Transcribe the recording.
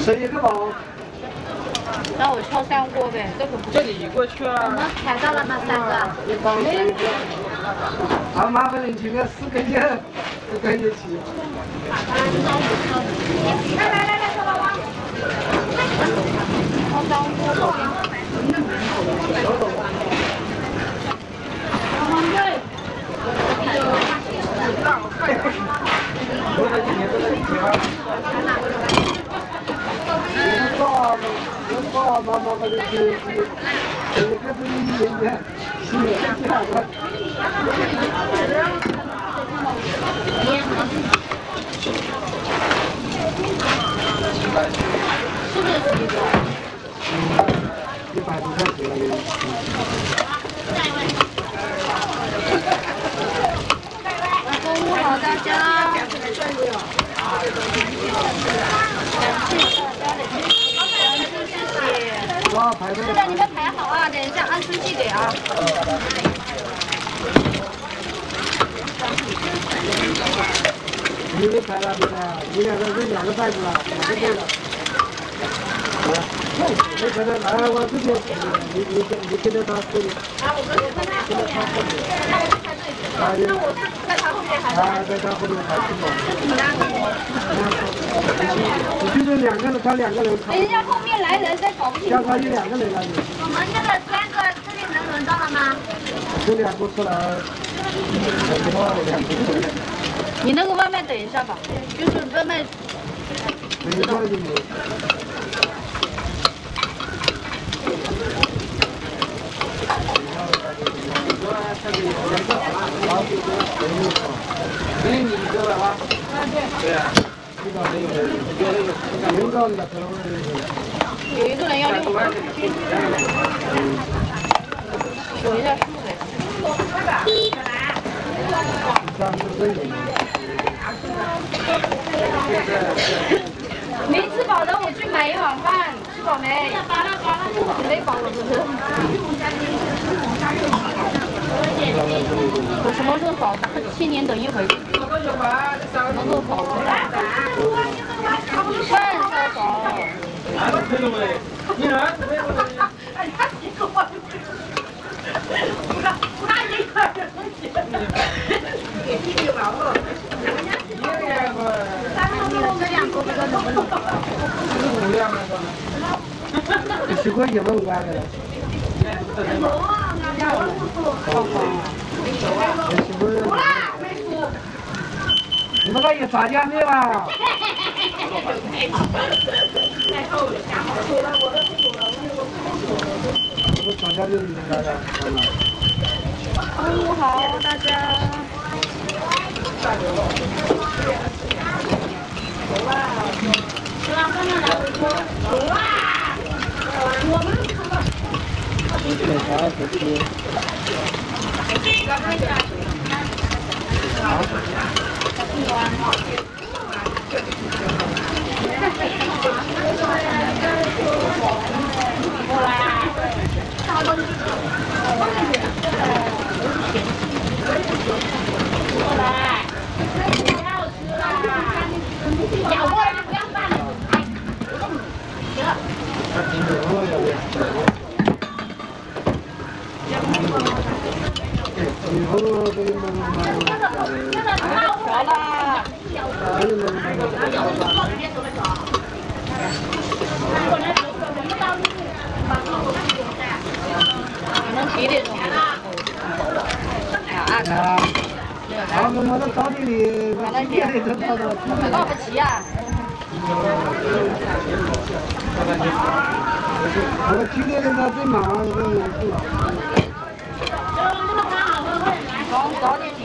11个包。那我挑3锅呗，这个不这里移过去啊。我们采到了吗？3个。一包3个。好，麻烦您请个4根烟，4根就起。来，小宝宝。挑3锅。爸爸妈妈的这个是一点点，是这样的。100多块钱。中午好，大家。哇，排队。是的，你们排好啊，等一下按顺序给啊。你没排那边的，你2个是2个袋子了，2个对了。没排的，来，我这边，你跟着他这里。啊，我跟着他后面。那我在他后面还是？在他后面排是吗？你就是2个人，他2个人。等一下，后面来人再搞不清楚。要他1、2个人来。我们这个3个，这里能轮到了吗？这2个出来。你那个外卖等一下吧，就是外卖。知道。给你1个吧。对呀。有一个人要6个。数一下数呗。没吃饱的我去买1碗饭，吃饱没？没饱了不是。我什么时候饱？7年等一回。什么时候饱？饭烧饱。10块钱5块的。你们那有炸酱面吗？我炸酱面来了。中午好，大家。好，我到早点里，到不齐啊。我今天他最忙，早点起。